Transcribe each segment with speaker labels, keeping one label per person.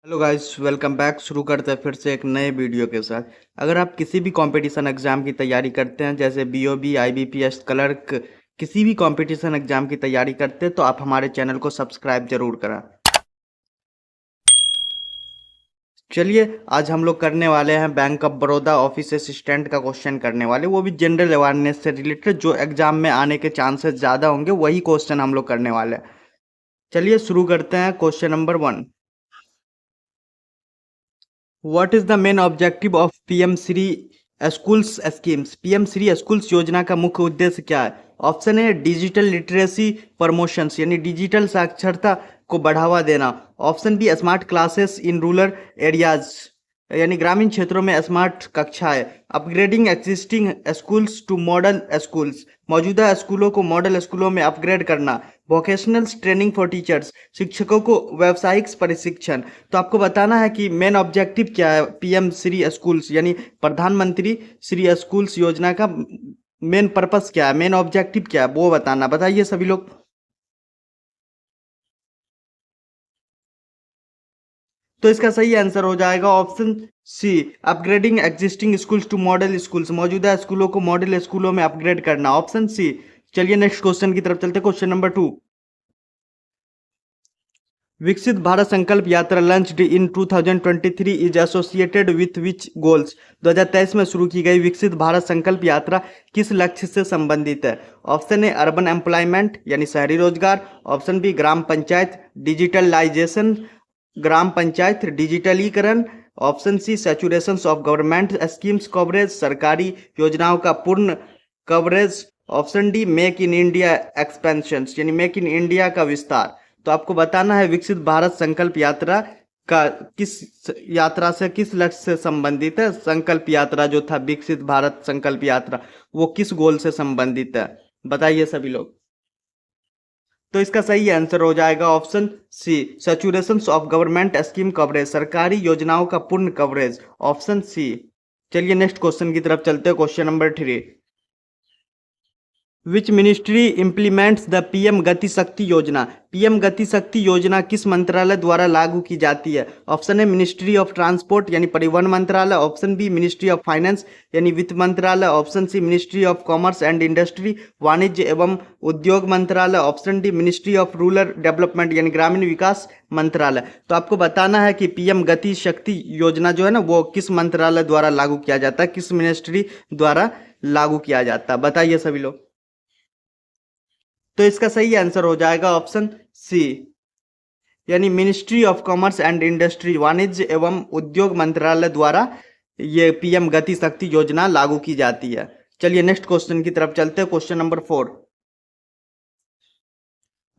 Speaker 1: Hello guys, welcome back. शुरू करते हैं फिर से एक नए वीडियो के साथ। अगर आप किसी भी कंपटीशन एग्जाम की तैयारी करते हैं, जैसे बीओबी, आईबीपीएस, क्लर्क, किसी भी कंपटीशन एग्जाम की तैयारी करते हैं, तो आप हमारे चैनल को सब्सक्राइब जरूर करें। चलिए, आज हम लोग करने वाले हैं bank of Baroda office assistant का क्वेश्चन करने वाले, वो भी जनरल अवेयरनेस से रिलेटेड। जो एग्जाम में आने के चांसेस ज़्यादा होंगे वही क्वेश्चन हम लोग करने वाले हैं। चलिए शुरू करते हैं। Question number 1। What is the main objective of PM Shri schools schemes? PM Shri schools योजना का मुख्य उद्देश्य क्या है? Option A digital literacy promotions, यानी डिजिटल साक्षरता को बढ़ावा देना। Option B smart classes in rural areas, यानी ग्रामीण क्षेत्रों में स्मार्ट कक्षाएं। Upgrading existing schools to model schools, मौजूदा स्कूलों को मॉडल स्कूलों में अपग्रेड करना। वोकेशनल ट्रेनिंग फॉर टीचर्स, शिक्षकों को व्यावसायिक प्रशिक्षण। तो आपको बताना है कि मेन ऑब्जेक्टिव क्या है पीएम श्री स्कूल्स, यानी प्रधानमंत्री श्री स्कूल्स योजना का मेन पर्पस क्या है, मेन ऑब्जेक्टिव क्या है, वो बताना। बताइए सभी लोग। तो इसका सही आंसर हो जाएगा option C, upgrading existing schools to model schools, मौजूदा स्कूलों को मॉडल स्कूलों में अपग्रेड करना। Option C. चलिए नेक्स्ट क्वेश्चन की तरफ चलते हैं। Question number 2। Viksit Bharat Sankalp Yatra launched in 2023 is associated with which goals? 2023 में शुरू की गई विकसित भारत संकल्प यात्रा किस लक्ष्य से संबंधित है? ऑप्शन ए अर्बन एम्प्लॉयमेंट, यानी शहरी रोजगार। Option B gram panchayat digitalisation, ग्राम पंचायत डिजिटलीकरण। Option C saturation of government schemes coverage, सरकारी योजनाओं का पूर्ण coverage. Option D make in India expansion, यानी मेक इन इंडिया का विस्तार। तो आपको बताना है विकसित भारत संकल्प यात्रा का किस यात्रा से, किस लक्ष्य से संबंधित है। संकल्प यात्रा जो था, विकसित भारत संकल्प यात्रा, वो किस गोल से संबंधित है? बताइए सभी लोग। तो इसका सही आंसर हो जाएगा option C, saturation of government scheme coverage, सरकारी योजनाओं का पूर्ण कवरेज। Option C. चलिए नेक्स्ट क्वेश्चन की तरफ चलते हैं। Question number 3। Which ministry implements the PM गति शक्ति योजना? पीएम गति शक्ति योजना किस मंत्रालय द्वारा लागू की जाती है? Option A ministry of transport, यानी परिवहन मंत्रालय। Option B ministry of finance, यानी वित्त मंत्रालय। Option C ministry of commerce and industry, वाणिज्य एवं उद्योग मंत्रालय। Option D ministry of rural development, यानी ग्रामीण विकास मंत्रालय। तो आपको बताना है कि पीएम गति शक्ति योजना जो है ना, वो किस मंत्रालय द्वारा लागू किया जाता है, किस मिनिस्ट्री द्वारा लागू किया जाता है? बताइए सभी लोग। तो इसका सही आंसर हो जाएगा ऑप्शन सी, यानी ministry of commerce and industry, वाणिज्य एवं उद्योग मंत्रालय द्वारा ये पीएम गति शक्ति योजना लागू की जाती है। चलिए नेक्स्ट क्वेश्चन की तरफ चलते हैं। Question number 4।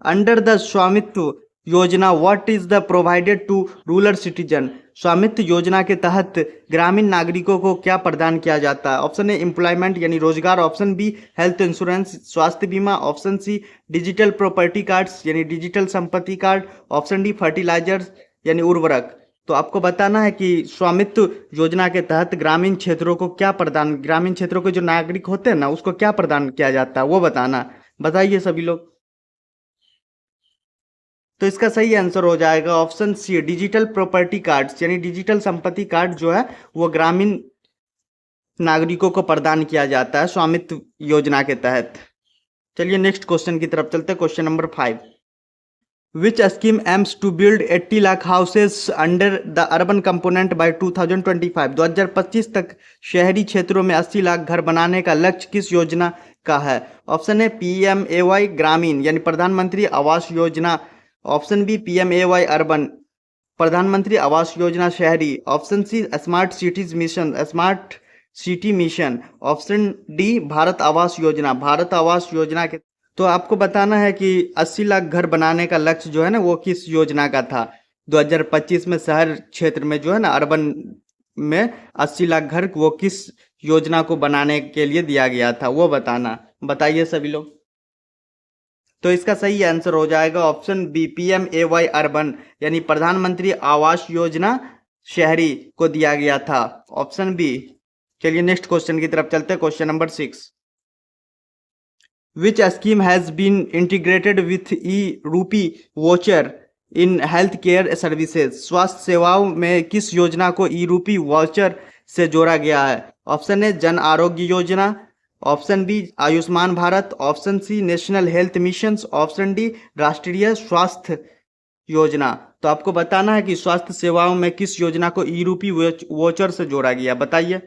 Speaker 1: Under the Svamitva योजना what is the provided to rural citizen? Svamitva योजना के तहत ग्रामीण नागरिकों को क्या प्रदान किया जाता है? ऑप्शन ए एम्प्लॉयमेंट, यानी रोजगार। ऑप्शन बी हेल्थ इंश्योरेंस, स्वास्थ्य बीमा। Option C digital property cards, यानी डिजिटल संपत्ति कार्ड। ऑप्शन डी फर्टिलाइजर्स, यानी उर्वरक। तो आपको बताना है कि स्वामित्व योजना के तहत ग्रामीण क्षेत्रों को क्या प्रदान, ग्रामीण क्षेत्रों के जो नागरिक होते हैं ना, उसको क्या प्रदान किया जाता है, वो बताना। बताइए सभी लोग। तो इसका सही आंसर हो जाएगा option C, digital property cards, यानी डिजिटल संपत्ति कार्ड जो है वो ग्रामीण नागरिकों को प्रदान किया जाता है स्वामित्व योजना के तहत। चलिए नेक्स्ट क्वेश्चन की तरफ चलते हैं। Question number 5। Which scheme aims to build 80 lakh houses under the urban component by 2025? 2025 तक शहरी क्षेत्रों में 80 लाख घर बनाने का लक्ष्य किस योजना का है? ऑप्शन ए पीएमएवाई ग्रामीण, यानी प्रधानमंत्री आवास योजना। ऑप्शन बी पीएमएवाई अर्बन, प्रधानमंत्री आवास योजना शहरी। Option C smart cities mission, smart city mission. Option D Bharat Awas योजना, भारत आवास योजना के। तो आपको बताना है कि 80 लाख घर बनाने का लक्ष्य जो है ना, वो किस योजना का था 2025 में शहर क्षेत्र में जो है ना, अर्बन में 80 लाख घर वो किस योजना को बनाने के लिए दिया गया था, वो बताना। बताइए सभी लोग। तो इसका सही आंसर हो जाएगा ऑप्शन बी पीएमएवाई अर्बन, यानी प्रधानमंत्री आवास योजना शहरी को दिया गया था। Option B. चलिए नेक्स्ट क्वेश्चन की तरफ चलते हैं। Question number 6। Which scheme has been integrated with e RUPI voucher in health care services, स्वास्थ्य सेवाओं में किस योजना को ई रूपी वाउचर से जोड़ा गया है? ऑप्शन ए जन आरोग्य योजना, option B Ayushman Bharat, option C national health mission, option D राष्ट्रीय स्वास्थ्य योजना। तो आपको बताना है कि स्वास्थ्य सेवाओं में किस योजना को ई रूपी वाउचर से जोड़ा गया, बताइए।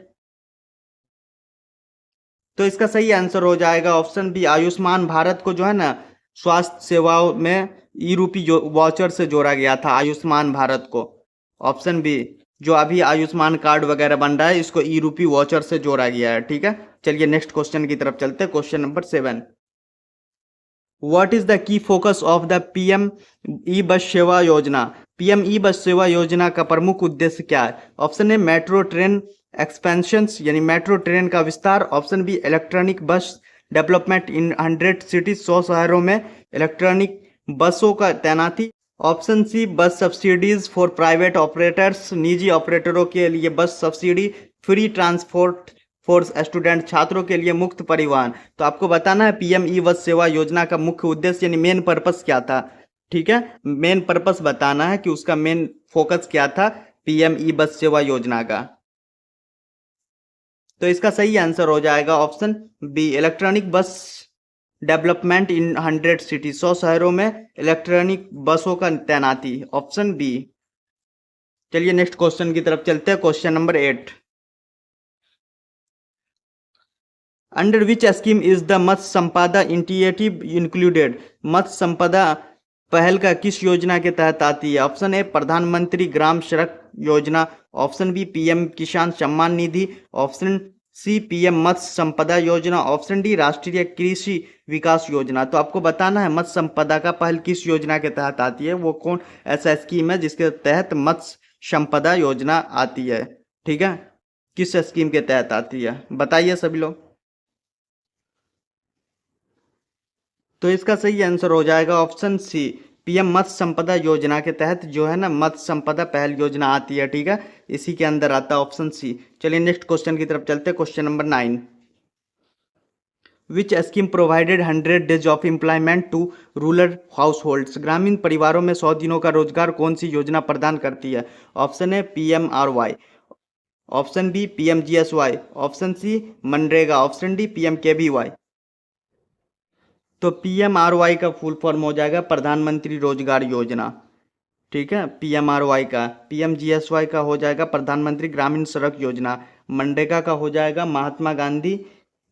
Speaker 1: तो इसका सही आंसर हो जाएगा ऑप्शन बी आयुष्मान भारत को जो है ना स्वास्थ्य सेवाओं में ई रूपी वाउचर से जोड़ा गया था, आयुष्मान भारत को। ऑप्शन बी जो अभी आयुष्मान कार्ड वगैरह बन रहा है इसको ई रूपी वाउचर से जोड़ा गया है, ठीक है। चलिए नेक्स्ट क्वेश्चन की तरफ चलते हैं, question number 7। What is the key focus of the PM e bus सेवा योजना? पीएम ई बस सेवा योजना का प्रमुख उद्देश्य क्या है? ऑप्शन ए मेट्रो ट्रेन एक्सपेंशंस यानी मेट्रो ट्रेन का विस्तार, option B electronic bus development in 100 cities, 100 शहरों में इलेक्ट्रॉनिक बसों का तैनाती, ऑप्शन सी बस सब्सिडीज फॉर प्राइवेट ऑपरेटर्स, निजी ऑपरेटरों के लिए बस subsidy, free transport for student, छात्रों के लिए मुफ्त परिवहन। तो आपको बताना है पीएम ई बस सेवा योजना का मुख्य उद्देश्य यानी मेन पर्पस क्या था, ठीक है। मेन पर्पस बताना है कि उसका मेन फोकस क्या था पीएम ई बस सेवा योजना का। तो इसका सही आंसर हो जाएगा option B electronic bus development in 100 city, 100 शहरों में इलेक्ट्रॉनिक बसों का तैनाती, ऑप्शन बी। चलिए नेक्स्ट क्वेश्चन की तरफ चलते हैं, question number 8। Under which scheme is the Matsya Sampada initiative included? मत्स्य संपदा पहल का किस योजना के तहत आती है? ऑप्शन ए प्रधानमंत्री ग्राम सड़क योजना, ऑप्शन बी पीएम किसान Samman Nidhi, option C PM मत्स्य संपदा योजना, ऑप्शन डी राष्ट्रीय कृषि विकास योजना। तो आपको बताना है मत्स्य संपदा का पहल किस योजना के तहत आती है, वो कौन ऐसा स्कीम है जिसके तहत मत्स्य संपदा योजना आती है, ठीक है। किस स्कीम के तहत आती है बताइए सभी लोग। तो इसका सही आंसर हो जाएगा ऑप्शन सी पीएम मत्स्य संपदा योजना के तहत जो है ना मत्स्य संपदा पहल योजना आती है, ठीक है। इसी के अंदर आता है ऑप्शन सी। चलिए नेक्स्ट क्वेश्चन की तरफ चलते हैं, question number 9। Which scheme provided 100 days of employment to rural households? ग्रामीण परिवारों में 100 दिनों का रोजगार कौन सी योजना प्रदान करती है? Option A PMRY, option B PMGSY, option C मनरेगा, ऑप्शन डी PMKVY। तो PMRY का फुल फॉर्म हो जाएगा प्रधानमंत्री रोजगार योजना, ठीक है। PMRY का, PMGSY का हो जाएगा प्रधानमंत्री ग्रामीण सड़क योजना, मनरेगा का हो जाएगा Mahatma Gandhi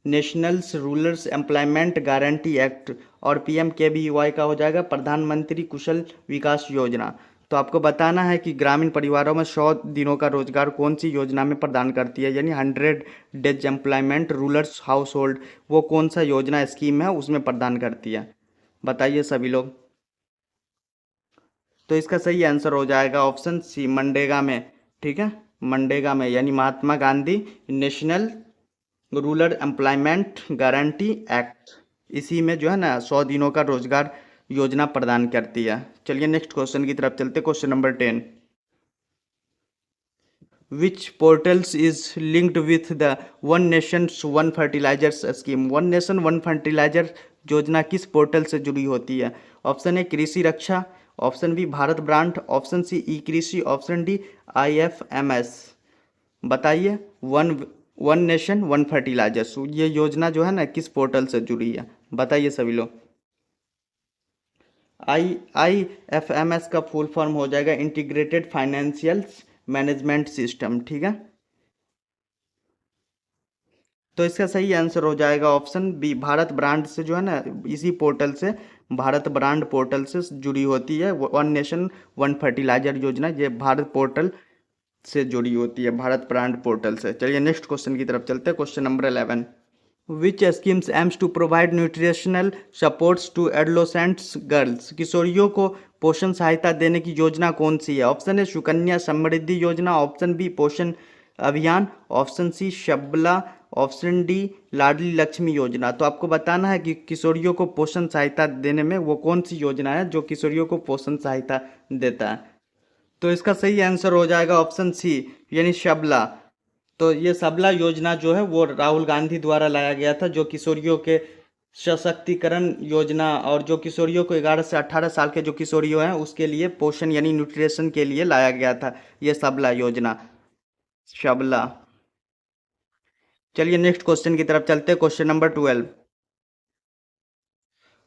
Speaker 1: national rural employment guarantee act, और PMKVY का हो जाएगा प्रधानमंत्री कुशल विकास योजना। तो आपको बताना है कि ग्रामीण परिवारों में 100 दिनों का रोजगार कौन सी योजना में प्रदान करती है, यानी 100 days employment rural house hold, वो कौन सा योजना स्कीम है उसमें प्रदान करती है, बताइए सभी लोग। तो इसका सही आंसर हो जाएगा ऑप्शन सी मनरेगा में, ठीक है। मनरेगा में यानी Mahatma Gandhi national rural employment guarantee act, इसी में जो है ना 100 दिनों का रोजगार योजना प्रदान करती है। चलिए नेक्स्ट क्वेश्चन की तरफ चलते, question number 10। Which portals is linked with the one nation one fertilisers scheme? One nation one fertiliser योजना किस पोर्टल से जुड़ी होती है? Option A Krishi Raksha, option B Bharat brand, option C e Krishi, option D IFMS। बताइए वन नेशन वन फर्टिलाइजर्स ये योजना जो है ना किस पोर्टल से जुड़ी है, बताइए सभी लोग। IFMS का फुल फॉर्म हो जाएगा इंटीग्रेटेड फाइनेंशियल मैनेजमेंट सिस्टम, ठीक है। तो इसका सही आंसर हो जाएगा ऑप्शन बी भारत ब्रांड से जो है ना इसी पोर्टल से, भारत ब्रांड पोर्टल से जुड़ी होती है वन नेशन वन फर्टिलाइजर योजना, ये भारत पोर्टल से जुड़ी होती है, भारत ब्रांड पोर्टल से। चलिए नेक्स्ट क्वेश्चन की तरफ चलते हैं, question number 11। Which schemes aims to provide nutritional supports to adolescents girls? किशोरियों को पोषण सहायता देने की योजना कौन सी है? ऑप्शन ए सुकन्या समृद्धि योजना, ऑप्शन बी पोषण अभियान, ऑप्शन सी शबला, ऑप्शन डी लाडली लक्ष्मी योजना। तो आपको बताना है कि किशोरियों को पोषण सहायता देने में वो कौन सी योजना है जो किशोरियों को पोषण सहायता देता है। तो इसका सही आंसर हो जाएगा ऑप्शन सी यानी शबला। तो ये सबला योजना जो है वो राहुल गांधी द्वारा लाया गया था, जो किशोरियों के सशक्तिकरण योजना, और जो किशोरियों को 11 से 18 साल के जो किशोरियों हैं उसके लिए पोषण यानी न्यूट्रिशन के लिए लाया गया था ये सबला योजना, सबला। चलिए नेक्स्ट क्वेश्चन की तरफ चलते हैं, क्वेश्चन नंबर 12।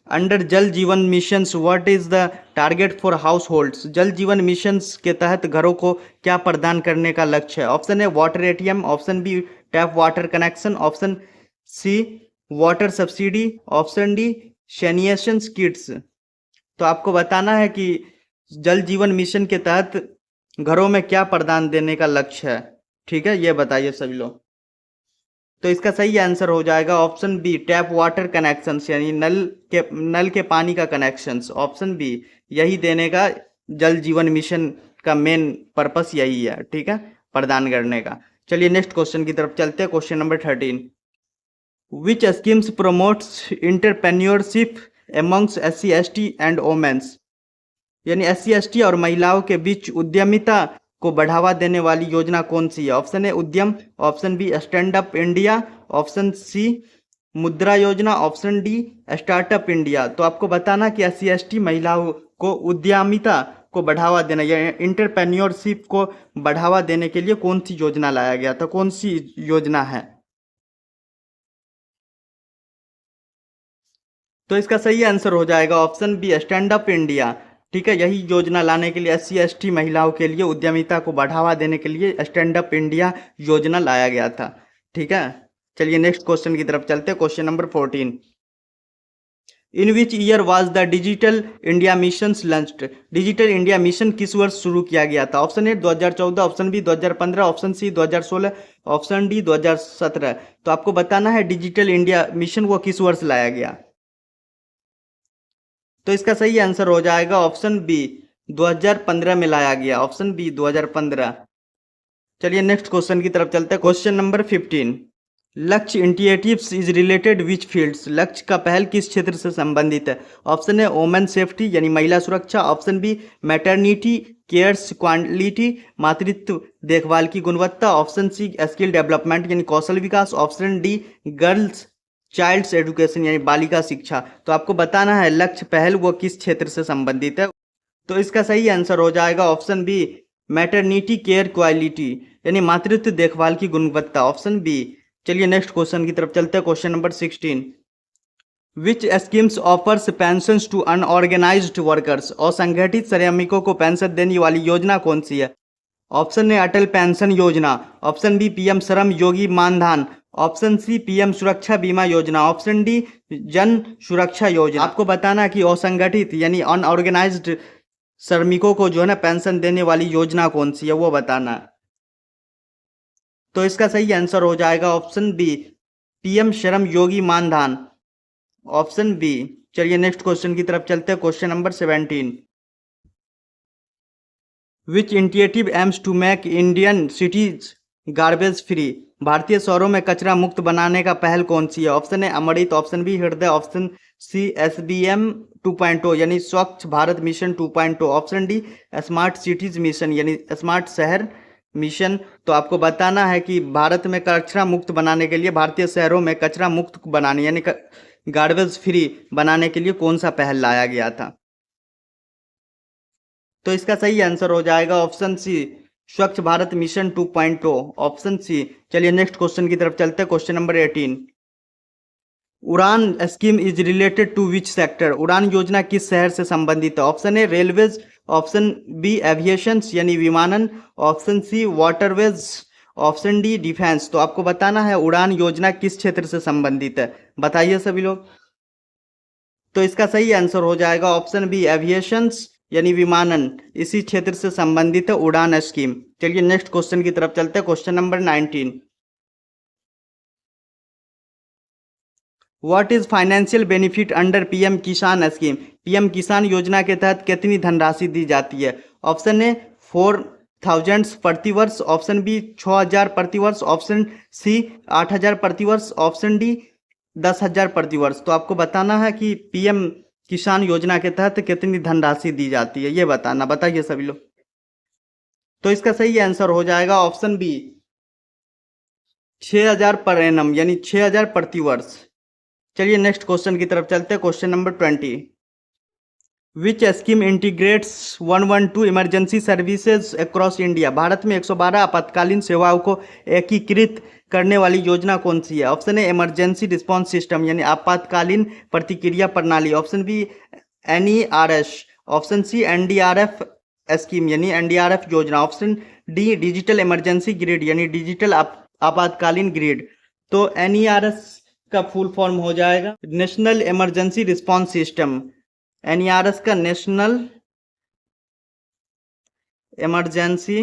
Speaker 1: अंडर जल जीवन missions what is the target for house holds? जल जीवन मिशंस के तहत घरों को क्या प्रदान करने का लक्ष्य है? Option A water ATM, option B tap water connection, option C water subsidy, option D sanitation kits. तो आपको बताना है कि जल जीवन मिशन के तहत घरों में क्या प्रदान देने का लक्ष्य है। ठीक है, ये बताइए सभी लोग। तो इसका सही आंसर हो जाएगा option B tap water connections, यानी नल के पानी का कनेक्शंस। ऑप्शन बी यही देने का जल जीवन मिशन का मेन पर्पस यही है, ठीक है, प्रदान करने का। चलिए नेक्स्ट क्वेश्चन की तरफ चलते हैं, question number 13। Which schemes promotes entrepreneurship amongst SC ST and women's? यानी SC ST और महिलाओं के बीच उद्यमिता को बढ़ावा देने वाली योजना कौन सी है? Option A Udyam, option B stand up India, option C Mudra योजना, ऑप्शन डी स्टार्टअप इंडिया। तो आपको बताना कि SC ST महिलाओं को उद्यमिता को बढ़ावा देना या इंटरप्रेन्योरशिप को बढ़ावा देने के लिए कौन सी योजना लाया गया था, कौन सी योजना है? तो इसका सही आंसर हो जाएगा option B stand up India. ठीक है, यही योजना लाने के लिए SC ST महिलाओं के लिए उद्यमिता को बढ़ावा देने के लिए स्टैंड अप इंडिया योजना लाया गया था। ठीक है, चलिए नेक्स्ट क्वेश्चन की तरफ चलते हैं, question number 14। In which year was the digital India mission launched? Digital India mission किस वर्ष शुरू किया गया था? Option A 2014, option B 2015, option C 2016, option D 2017। तो आपको बताना है डिजिटल इंडिया मिशन वो किस वर्ष लाया गया। तो इसका सही आंसर हो जाएगा ऑप्शन बी 2015 में लाया गया, ऑप्शन बी 2015। चलिए नेक्स्ट क्वेश्चन की तरफ चलते हैं, क्वेश्चन नंबर 15। लक्ष्य initiatives is related which fields? लक्ष्य का पहल किस क्षेत्र से संबंधित है? ऑप्शन ए वोमेन सेफ्टी यानी महिला सुरक्षा, option B maternity cares quality मातृत्व देखभाल की गुणवत्ता, ऑप्शन सी स्किल डेवलपमेंट यानी कौशल विकास, option D girls childs education यानी बालिका शिक्षा। तो आपको बताना है लक्ष्य पहल वो किस क्षेत्र से संबंधित है। तो इसका सही आंसर हो जाएगा option B maternity care quality यानी मातृत्व देखभाल की गुणवत्ता, ऑप्शन बी। चलिए नेक्स्ट क्वेश्चन की तरफ चलते हैं, question number 16। Which schemes offers pension to unorganised workers? असंगठित श्रमिकों को पेंशन देने वाली योजना कौन सी है? ऑप्शन ए अटल पेंशन योजना, option B PM Shram Yogi Maandhan, option C PM सुरक्षा बीमा योजना, ऑप्शन डी जन सुरक्षा योजना। आपको बताना कि असंगठित यानी अनऑर्गेनाइज्ड श्रमिकों को जो है ना पेंशन देने वाली योजना कौन सी है वो बताना। तो इसका सही आंसर हो जाएगा option B PM Shram Yogi Maandhan, option B. चलिए नेक्स्ट क्वेश्चन की तरफ चलते हैं, question number 17। Which initiative aims to make Indian cities garbage free? भारतीय शहरों में कचरा मुक्त बनाने का पहल कौन सी है? Option A Amrut, option B Hriday, option C SBM 2.0 यानी Swachh Bharat mission 2.0, option D smart cities mission यानी स्मार्ट शहर मिशन। तो आपको बताना है कि भारत में कचरा मुक्त बनाने के लिए, भारतीय शहरों में कचरा मुक्त बनाने यानी गार्बेज फ्री बनाने के लिए कौन सा पहल लाया गया था? तो इसका सही आंसर हो जाएगा ऑप्शन सी स्वच्छ भारत मिशन 2.0, ऑप्शन सी। चलिए नेक्स्ट क्वेश्चन की तरफ चलते हैं, question number 18। Udaan scheme is related to which sector? Udaan योजना किस शहर से संबंधित है? Option A railways, option B aviation यानी विमानन, option C waterways, option D defence. तो आपको बताना है उड़ान योजना किस क्षेत्र से संबंधित है, बताइए सभी लोग। तो इसका सही आंसर हो जाएगा ऑप्शन बी एविएशन यानी विमानन, इसी क्षेत्र से संबंधित है उड़ान स्कीम। चलिए नेक्स्ट क्वेश्चन की तरफ चलते हैं, question number 19। What is financial benefit under PM किसान स्कीम? PM किसान योजना के तहत कितनी धनराशि दी जाती है? ऑप्शन ए 4,000 प्रति वर्ष, ऑप्शन बी 6,000 प्रति वर्ष, ऑप्शन सी 8,000 प्रति वर्ष, ऑप्शन डी 10,000 प्रति वर्ष। तो आपको बताना है कि PM किसान योजना के तहत कितनी धनराशि दी जाती है, ये बताना, बताइए सभी लोग। तो इसका सही आंसर हो जाएगा ऑप्शन बी 6,000 पर एनम यानी 6,000 प्रति वर्ष। चलिए नेक्स्ट क्वेश्चन की तरफ चलते हैं। क्वेश्चन नंबर 20, विच scheme integrates 112 emergency services across India? भारत में 112 आपातकालीन सेवाओं को एकीकृत करने वाली योजना कौन सी है? Option A emergency response system यानी आपातकालीन प्रतिक्रिया प्रणाली, option B NERS, option C NDRF scheme यानी NDRF योजना, option D digital emergency grid यानी डिजिटल आपातकालीन ग्रिड। तो NERS का फुल फॉर्म हो जाएगा national emergency response system. NERS का नेशनल इमरजेंसी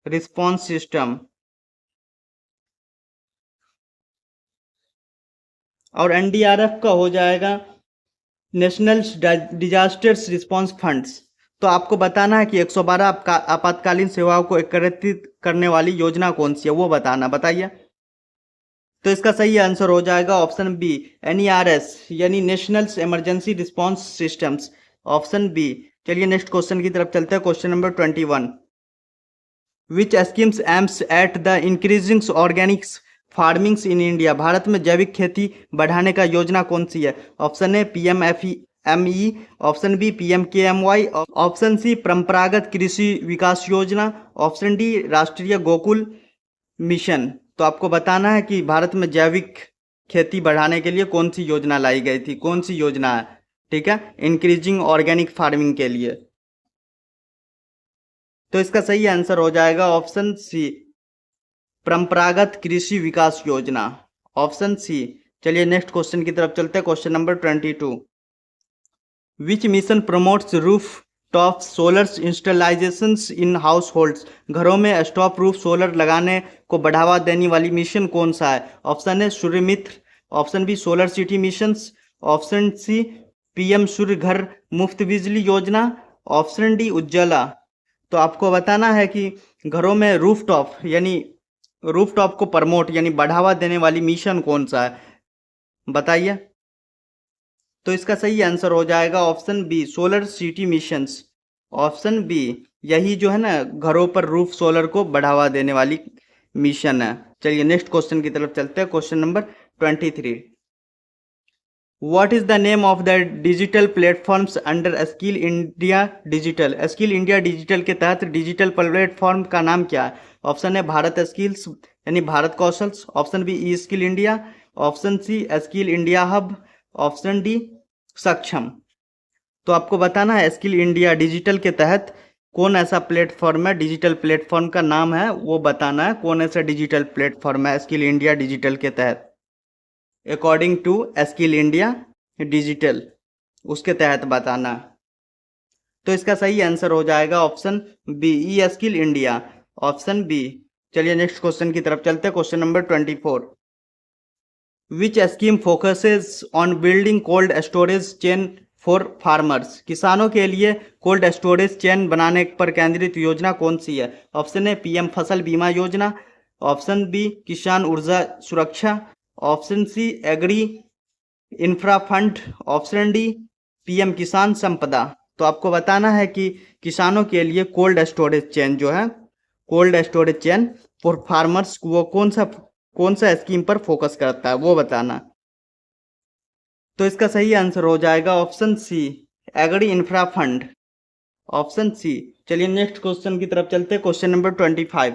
Speaker 1: रिस्पांस सिस्टम, और NDRF का हो जाएगा नेशनल डिजास्टर्स रिस्पांस फंड्स। तो आपको बताना है कि 112 आपातकालीन सेवाओं को एकीकृत करने वाली योजना कौन सी है, वो बताना। बताइए। तो इसका सही आंसर हो जाएगा ऑप्शन बी NERS यानी national emergency response systems, option B. चलिए नेक्स्ट क्वेश्चन की तरफ चलते हैं। Question number 21, which schemes aims at the increasing organics farmings in India? भारत में जैविक खेती बढ़ाने का योजना कौन सी है? Option A PMFME, option B PMKMY, option C Paramparagat Krishi विकास योजना, ऑप्शन डी राष्ट्रीय गोकुल मिशन। तो आपको बताना है कि भारत में जैविक खेती बढ़ाने के लिए कौन सी योजना लाई गई थी, कौन सी योजना है, ठीक है, इंक्रीजिंग ऑर्गेनिक फार्मिंग के लिए। तो इसका सही आंसर हो जाएगा ऑप्शन सी परंपरागत कृषि विकास योजना, ऑप्शन सी। चलिए नेक्स्ट क्वेश्चन की तरफ चलते हैं। Question number 22, which mission promotes rooftop solar installations in households? घरों में स्टॉप रूफ सोलर लगाने को बढ़ावा देने वाली मिशन कौन सा है? Option A Surya Mitra, option B solar city missions, option C PM Surya घर मुफ्त बिजली योजना, ऑप्शन डी उज्ज्वला। तो आपको बताना है कि घरों में रूफटॉप यानी रूफटॉप को प्रमोट यानी बढ़ावा देने वाली मिशन कौन सा है, बताइए। तो इसका सही आंसर हो जाएगा option B solar city missions, option B. यही जो है ना घरों पर रूफ सोलर को बढ़ावा देने वाली मिशन है। चलिए नेक्स्ट क्वेश्चन की तरफ चलते हैं। Question number 23, what is the name of the digital platforms under skill India digital? Skill India digital के तहत डिजिटल प्लेटफॉर्म का नाम क्या है? ऑप्शन है भारत स्किल्स यानी भारत कौशल्स, option B e skill India, option C skill India hub, option D Saksham. तो आपको बताना है स्किल इंडिया डिजिटल के तहत कौन ऐसा प्लेटफॉर्म है, डिजिटल प्लेटफॉर्म का नाम है वो बताना है। कौन ऐसा डिजिटल प्लेटफॉर्म है स्किल इंडिया डिजिटल के तहत, according to skill India digital, उसके तहत बताना। तो इसका सही आंसर हो जाएगा option B e skill India, option B. चलिए नेक्स्ट क्वेश्चन की तरफ चलते हैं। Question number 24, which scheme focuses on building cold storage chain for farmers? किसानों के लिए कोल्ड स्टोरेज चेन बनाने पर केंद्रित योजना कौन सी है? ऑप्शन ए PM फसल बीमा योजना, option B Kisan Urja Suraksha, option C agri infra fund, option D PM Kisan संपदा। तो आपको बताना है कि किसानों के लिए कोल्ड स्टोरेज चेन जो है, cold storage chain for farmers, वो कौन सा स्कीम पर फोकस करता है वो बताना। तो इसका सही आंसर हो जाएगा option C agri infra fund, option C. चलिए नेक्स्ट क्वेश्चन की तरफ चलते हैं। Question number 25,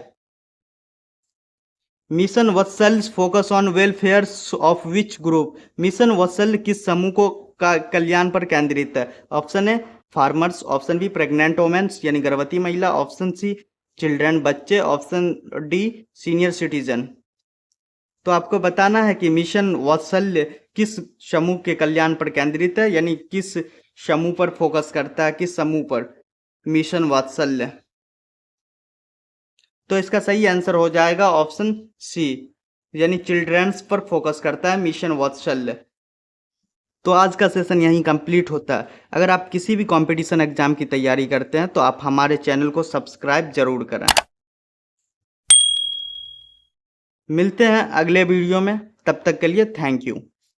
Speaker 1: mission Vatsal focus on welfare of which group? Mission Vatsal किस समूह को का कल्याण पर केंद्रित है? Option A farmers, option B pregnant womens यानी गर्भवती महिला, ऑप्शन सी चिल्ड्रन बच्चे, ऑप्शन डी सीनियर सिटीजन। तो आपको बताना है कि मिशन वात्सल्य किस समूह के कल्याण पर केंद्रित है, यानी किस समूह पर फोकस करता है, किस समूह पर मिशन वात्सल्य। तो इसका सही आंसर हो जाएगा ऑप्शन सी यानी चिल्ड्रंस पर फोकस करता है मिशन वात्सल्य। तो आज का सेशन यहीं कंप्लीट होता है। अगर आप किसी भी कंपटीशन एग्जाम की तैयारी करते हैं तो आप हमारे चैनल को सब्सक्राइब जरूर करें। मिलते हैं अगले वीडियो में, तब तक के लिए थैंक यू।